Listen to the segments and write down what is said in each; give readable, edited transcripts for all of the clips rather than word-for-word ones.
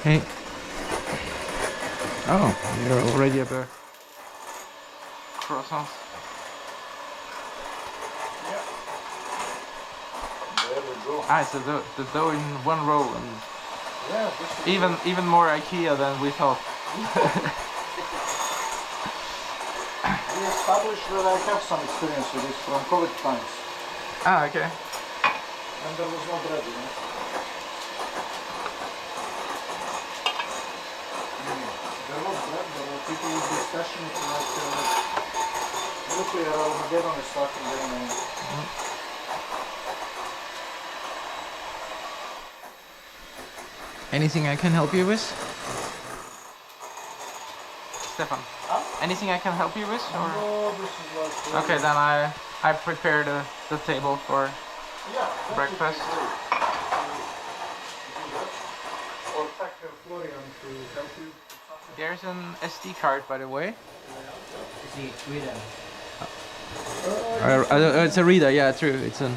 Hey. Oh, you're already at the croissants. Yeah. There we go. Ah, so the dough in one roll, and Yeah, this is even more IKEA than we thought. we established that I have some experience with this from COVID times. Ah, okay. And there was no bread, you know. There was bread, but people would be stashing it like nuclear Armageddon is starting then. Anything I can help you with? Stefan, anything I can help you with? Or? No, this is like... Okay, then I prepare the table for breakfast. Or Packer Florian to help you. There's an SD card, by the way. Is he reader? It's a reader, yeah, true. It's an.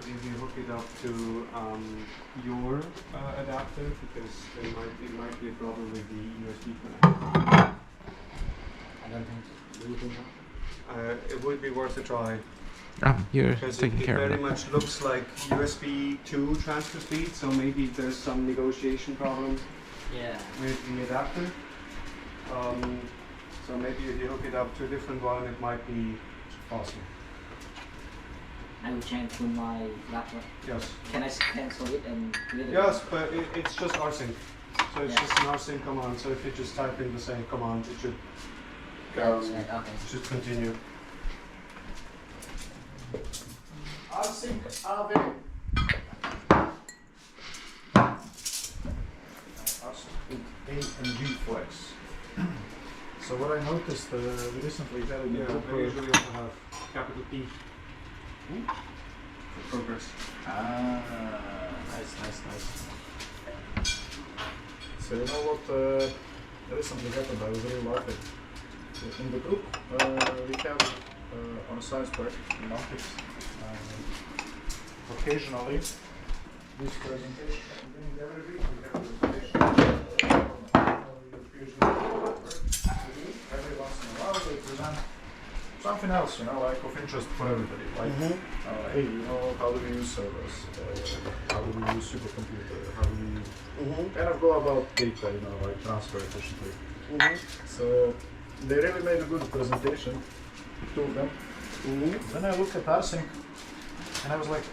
If you hook it up to your adapter, because it might be a problem with the USB connector. I don't think so. Do you think so? It would be worth a try. You're Because taking it care of very it. much looks like USB 2 transfer speed, so maybe there's some negotiation problem Yeah. with the adapter. So maybe if you hook it up to a different one, it might be awesome. I will change to my laptop. Yes. Can I cancel it and do it? Yes, but it's just rsync. So it's Yeah. just an rsync command. So if you just type in the same command, it should Okay. should continue. Rsync AV. Rsync A and G flex. So what I noticed, we recently had in the Yeah, group, they usually also have capital P for progress. nice. So you know what recently happened? I was really laughing. In the group, we have on a science project in optics, occasionally this presentation. Every week we have a presentation. Every once in a while they present something else, you know, like of interest for everybody. Like, hey, you know, how do we use servers? How do we use supercomputer? How do we kind of go about data, you know, like transfer efficiently? So they really made a good presentation, two of them. Then I looked at rsync and I was like,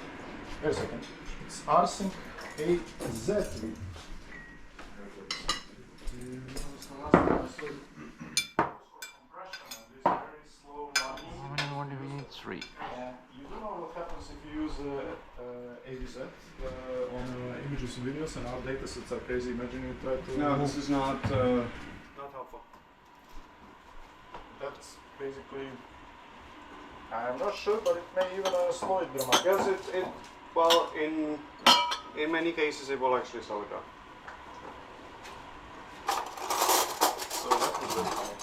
wait a second, it's rsync AZ. How many more do we need? 3. You do know what happens if you use AVZ on images and videos, and our data sets are crazy. Imagine you try to No, move. this is not helpful. That's basically, I'm not sure, but it may even slow it dramatically. Yes, well, in many cases it will actually slow it down. So that would be fine.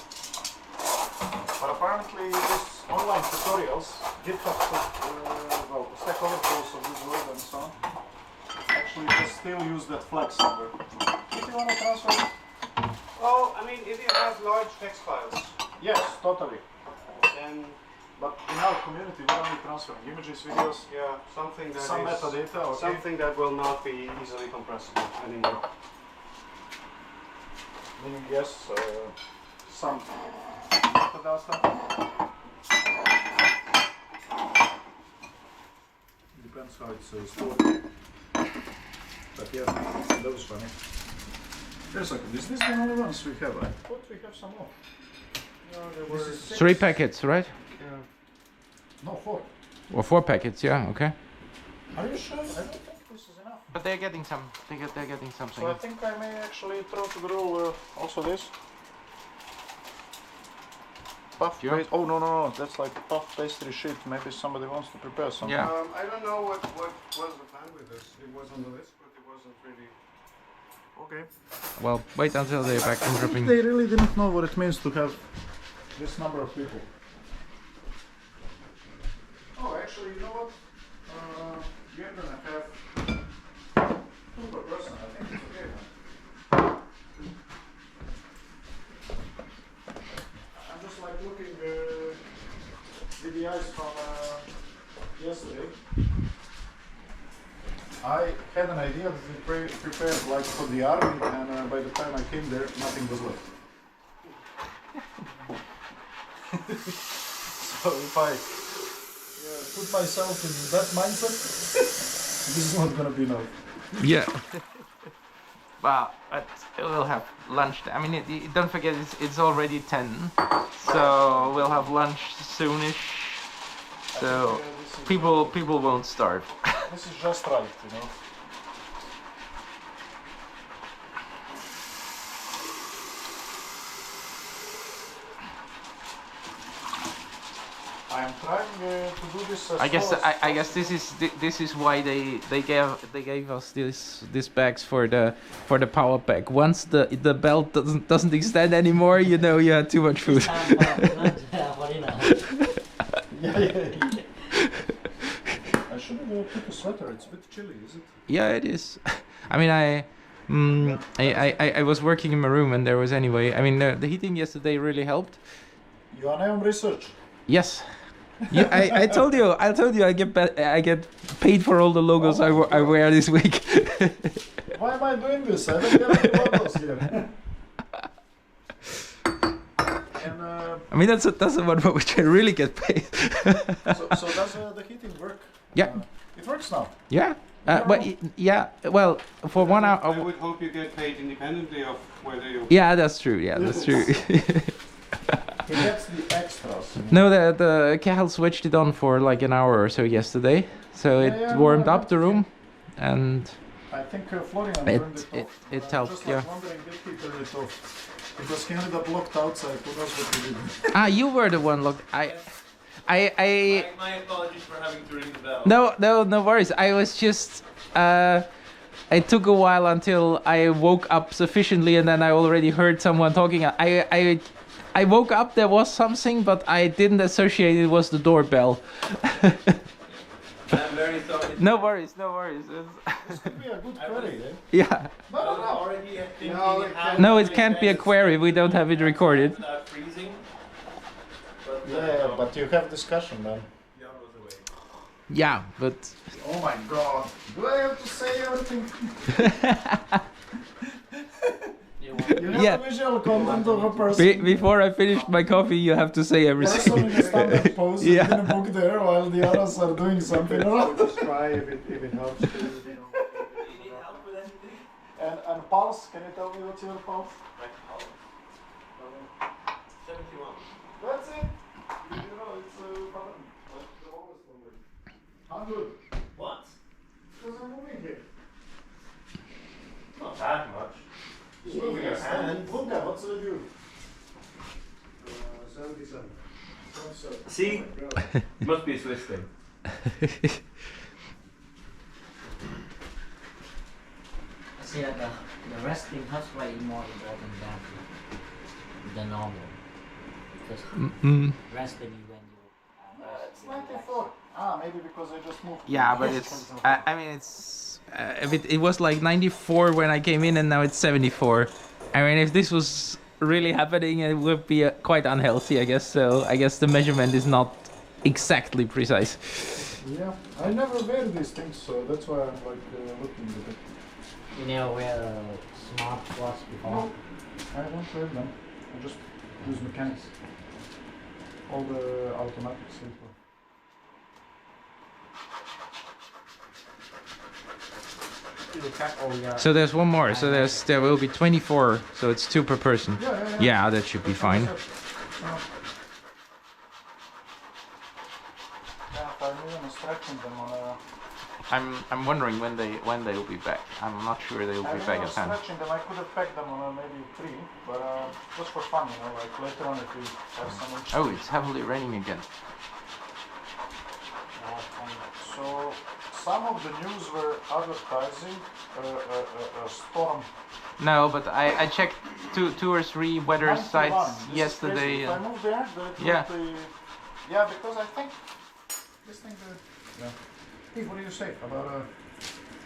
But apparently these online tutorials, GitHub, Stack Overflow of this word and so on, actually they still use that flex number. If you want to transfer it, Well, I mean, if you have large text files, yes, totally. But in our community, we don't need transferring images, videos, Yeah, something that some is metadata, okay? something that will not be easily compressible anymore. Meaning, yes, some metadata. Depends how it's stored. But yeah, that was funny. Wait a second, is this the only ones we have? I thought we have some more. No, there were This is 3 packets, right? yeah. No, 4. Or 4 packets, yeah, okay. Are you sure? I don't think this is enough. But they're getting some. They're getting something. So I think I may actually throw to the roll also this. Puff Yeah. paste. Oh no, that's like puff pastry sheet. Maybe somebody wants to prepare something. Yeah. I don't know what was the plan with this. It was on the list, but it wasn't really. Okay. Well, wait until they're back from dripping. They really didn't know what it means to have this number of people. Oh, actually, you know what? You're gonna have 2 per person. I think it's okay. I'm just like looking videos from yesterday. I had an idea that they prepared like for the army, and by the time I came there, nothing was left. So if I put myself in that mindset, this is not gonna be enough. Yeah. Well, but we'll have lunch. I mean, don't forget it's already 10, so we'll have lunch soonish. So people won't starve. This is just right, you know. I am trying to do this as I guess slow as I guess this is why they gave us this bags for the power pack. Once the belt doesn't extend anymore, you know you had too much food. Yeah. I should have put a sweater. It's a bit chilly, is it? Yeah, it is. I mean, I was working in my room and there was anyway. I mean, the heating yesterday really helped. You are now on research. Yes. Yeah, I told you I get paid for all the logos I wear this week. Why am I doing this? I don't have any logos here. And, I mean that's the one for which I really get paid. so does the heating work? Yeah. It works now. Yeah. Yeah. Well, for 1 I hour. would hope you get paid independently of whether you. Yeah, that's true. Yeah, that's true. He gets the extras. You know? No, the Cal switched it on for like an hour or so yesterday, so it warmed up the room, and I think Florian turned it off. it I'm helped. just Yeah. like wondering did he turn it off? Because he ended up locked outside. Who knows what he did? Ah, you were the one locked. My apologies for having to ring the bell. No worries. I was just. It took a while until I woke up sufficiently, and then I already heard someone talking. I woke up. There was something, but I didn't associate it was the doorbell. I'm very sorry. No worries. This could be a good query, eh? Yeah. No. Already thinking how No, it to can't be a advance query. We don't have it recorded. without freezing. But Yeah, but you have discussion then. Jan was away. Yeah, but Oh my god. Do I have to say everything? You want You have Yeah. the visual content of a person. before I finished my coffee, you have to say Person everything. in a standard pose Yeah. in a book there while the others are doing something So else. just try if it helps to, Do you need help with anything? And pulse, can you tell me what's your pulse? Right. 71. That's it. You know, it's button. Like the lowest one. 100. What? Because I'm moving here. Not that much. Just moving your hand. Luca, what's the review? 77. See? Must be a Swiss thing. I see that the resting heart rate is more important than the normal. Because resting is when you It's 94. Maybe because I just moved. Yeah, but it's. I mean, it's. It was like 94 when I came in, and now it's 74. I mean, if this was really happening, it would be quite unhealthy, I guess. So I guess the measurement is not exactly precise. Yeah, I never wear these things, so that's why I'm like looking at it. You never wear a smartwatch before? No, I don't wear them. I just use mechanics. All the automatic sleeper. Oh yeah. So there's one more. So there will be 24. So it's 2 per person. Yeah, that should be fine. Yeah, I'm even stretching them on a... I'm wondering when they'll be back. I'm not sure they'll be back at 10. Stretching them, I could have packed them on maybe 3, but just for fun, you know, like later on if we have some... Oh, it's heavily raining again. So some of the news were advertising a storm. No, but I checked two or 3 weather 91. sites This is yesterday. crazy. If I move there, then it Yeah. will be... Yeah, because I think this thing... Yeah. Hey, what do you say about...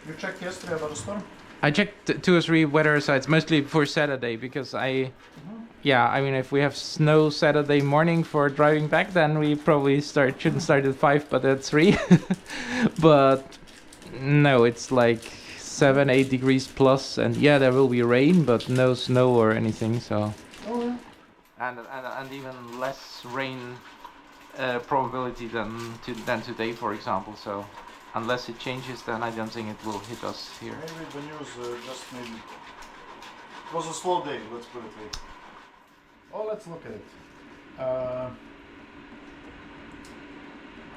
You checked yesterday about the storm? I checked 2 or 3 weather sites, mostly for Saturday, because yeah, I mean, if we have snow Saturday morning for driving back, then we probably shouldn't start at 5, but at 3. But no, it's like 7-8 degrees plus, and yeah, there will be rain, but no snow or anything. So. Oh yeah. And even less rain probability than today, for example. So. Unless it changes, then I don't think it will hit us here. Maybe the news just maybe... It was a slow day, let's put it like. Oh, let's look at it.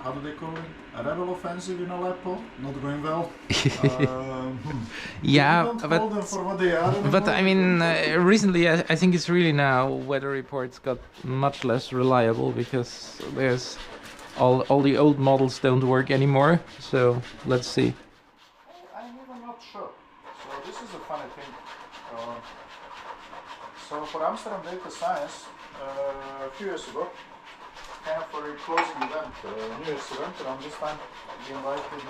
How do they call it? A rebel offensive in Aleppo? Not going well. Yeah, don't call them for what they are anymore. but I mean, recently I think it's really now weather reports got much less reliable because there's all the old models don't work anymore. So let's see. I'm even not sure. So this is a funny thing. So for Amsterdam Data Science, a few years ago, kind of for a closing event, New Year's event, around this time, we invited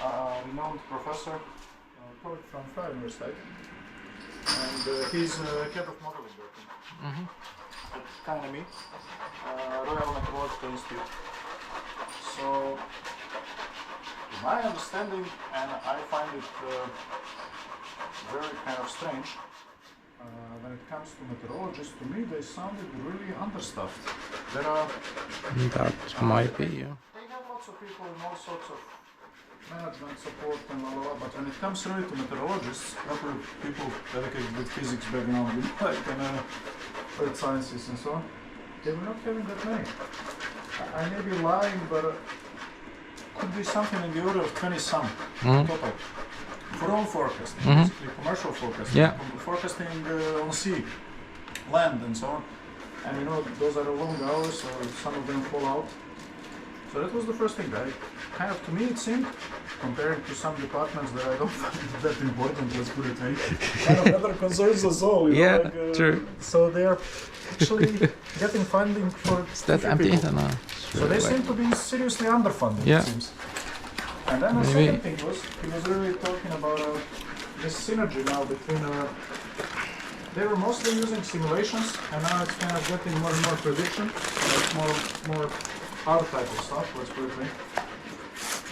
a renowned professor, colleague from Freie University, and he's head of modeling working. That's kind of me, Royal Meteorological Institute. So, my understanding, and I find it very kind of strange, when it comes to meteorologists, to me they sounded really understaffed. There are... That might be, yeah. They have lots of people in all sorts of management support and blah, blah, blah, but when it comes really to meteorologists, proper people dedicated with physics background, like earth sciences and so on, they were not having that many. I may be lying, but could be something in the order of 20-some total. For all forecasting, basically commercial forecasting, forecasting on sea, land and so on. And you know, those are long hours, so some of them fall out. So that was the first thing. Kind of, to me it seemed, comparing to some departments that I don't find that important, let's put it like, kind of other concerns as well. You know, like, true. So they are actually getting funding for Is that few empty? people. No. So they seem to be seriously underfunded, it seems. And then the second thing was, he was really talking about this synergy now between, they were mostly using simulations, and now it's kind of getting more and more prediction, like more hard type of stuff, let's put it like.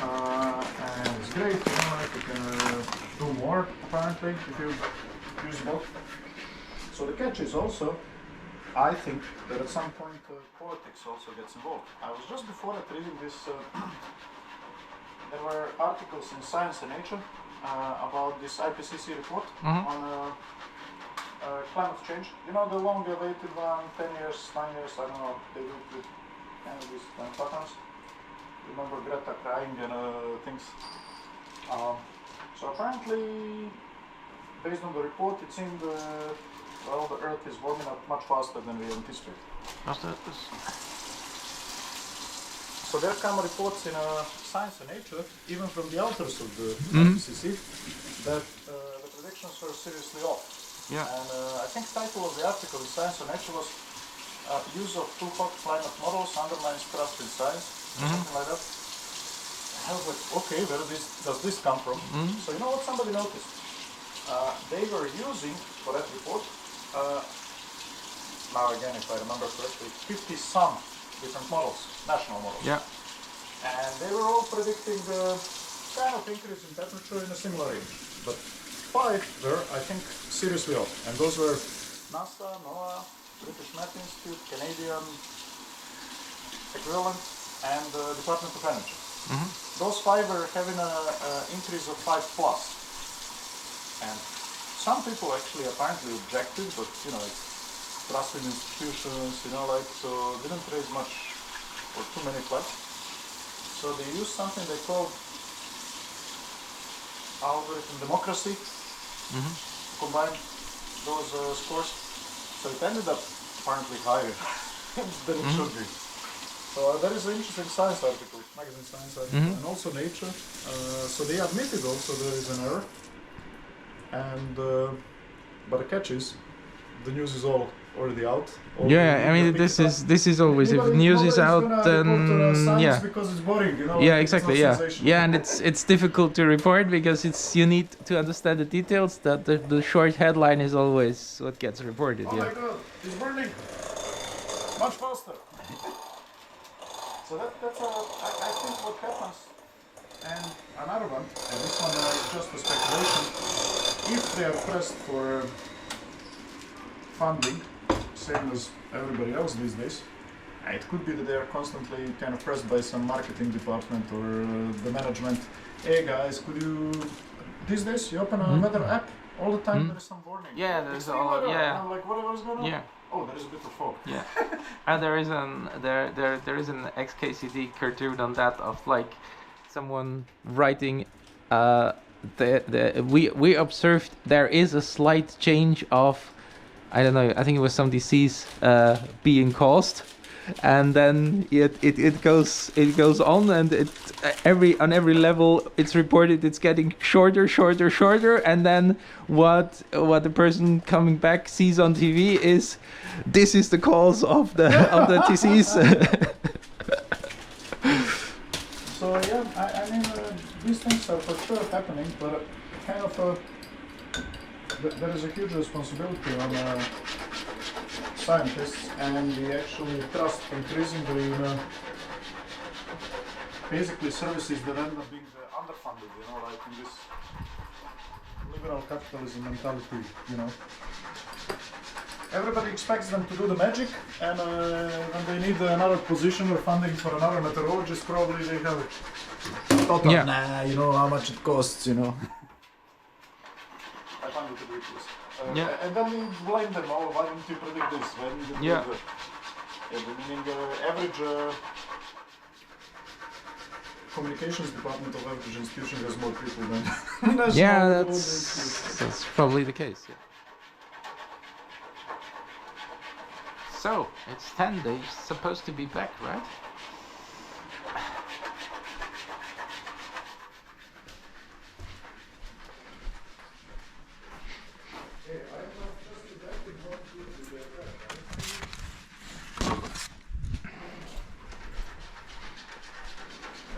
And it's great, you know, like you can do more, apparently, if you use both. So the catch is also, I think, that at some point politics also gets involved. I was just before that reading this, there were articles in Science and Nature about this IPCC report on climate change. You know, the long-awaited one, 10 years, 9 years, I don't know, they do with kind of these patterns. Remember Greta crying and things. So apparently, based on the report, it seemed well, the Earth is warming up much faster than we anticipated. So there come reports in Science and Nature, even from the authors of the IPCC, that the predictions were seriously off. Yeah. And I think the title of the article in Science and Nature was use of too hot climate models undermines trust in science, something like that. And I was like, okay, where does this come from? So you know what somebody noticed? They were using, for that report, now again if I remember correctly, 50-some different models, national models. Yeah. And they were all predicting the kind of increase in temperature in a similar range. But 5 were, I think, seriously off. And those were NASA, NOAA, British Met Institute, Canadian equivalent, and the Department of Energy. Those 5 were having an increase of 5 plus. And some people actually apparently objected, but you know, it's trust in institutions, you know, like, so didn't raise much or too many flags. So they used something they call algorithm democracy to combine those scores. So it ended up apparently higher than it should be. So there is an interesting science article, magazine science article, and also Nature. So they admitted also there is an error. And but the catch is, the news is already out. Yeah, I mean this is always if news is out, then yeah. Because it's boring, you know. Yeah, like, exactly. Yeah, yeah, and it's difficult to report because you need to understand the details. That the short headline is always what gets reported. Oh Yeah. my God, it's burning much faster. So that's I think what happens. And another one, and this one is just a speculation. If they are pressed for funding, same as everybody else these days, it could be that they are constantly kind of pressed by some marketing department or the management. Hey guys, could you these days you open a weather app all the time? There is some warning. Yeah, there's Extreme all weather. yeah. And I'm like, what's going on? Yeah. Oh, there is a bit of fog. Yeah, and there is an XKCD cartoon on that of like someone writing, we observed there is a slight change of, I don't know, I think it was some disease being caused, and then it goes on, and on every level it's reported it's getting shorter, and then what the person coming back sees on TV is this is the cause of the disease. So yeah, I mean these things are for sure happening, but kind of there is a huge responsibility on scientists, and we actually trust increasingly in basically services that end up being underfunded, you know, like in this liberal capitalism mentality, you know. Everybody expects them to do the magic, and when they need another position or funding for another meteorologist, probably they have thought of, nah, you know how much it costs, you know. I find it ridiculous. And then we blame them, oh, why didn't you predict this? Why didn't you predict that? Yeah, meaning the average communications department of average institution has more people than yeah, that's probably the case. Yeah. So it's 10 days. Supposed to be back, right?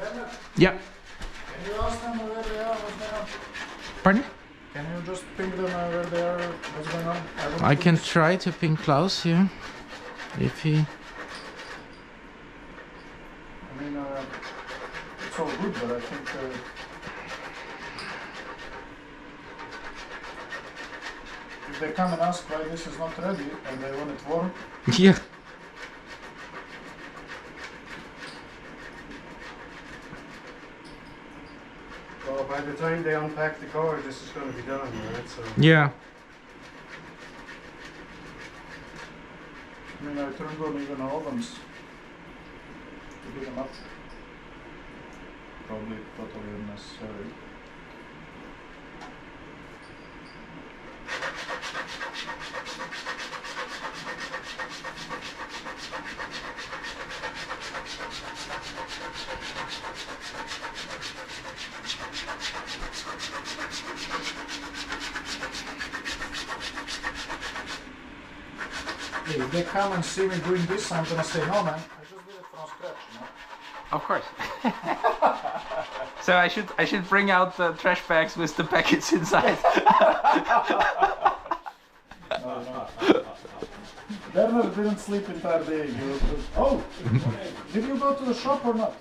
Werner, Yeah. can you ask them where they are, what's going on? Pardon? Can you just ping them where they are, what's going on? I can try to ping Klaus here, if he. I mean, it's all good, but I think if they come and ask why this is not ready and they want it warm, Yeah. Well, by the time they unpack the car, this is going to be done, right? So. Yeah. I mean, I turned on even ovens to heat them up. Probably totally unnecessary. If they come and see me doing this, I'm gonna say, no man, I just did it from scratch, you know. Of course. So I should bring out the trash bags with the packets inside. No. Werner didn't sleep entire day. Oh, did you go to the shop or not?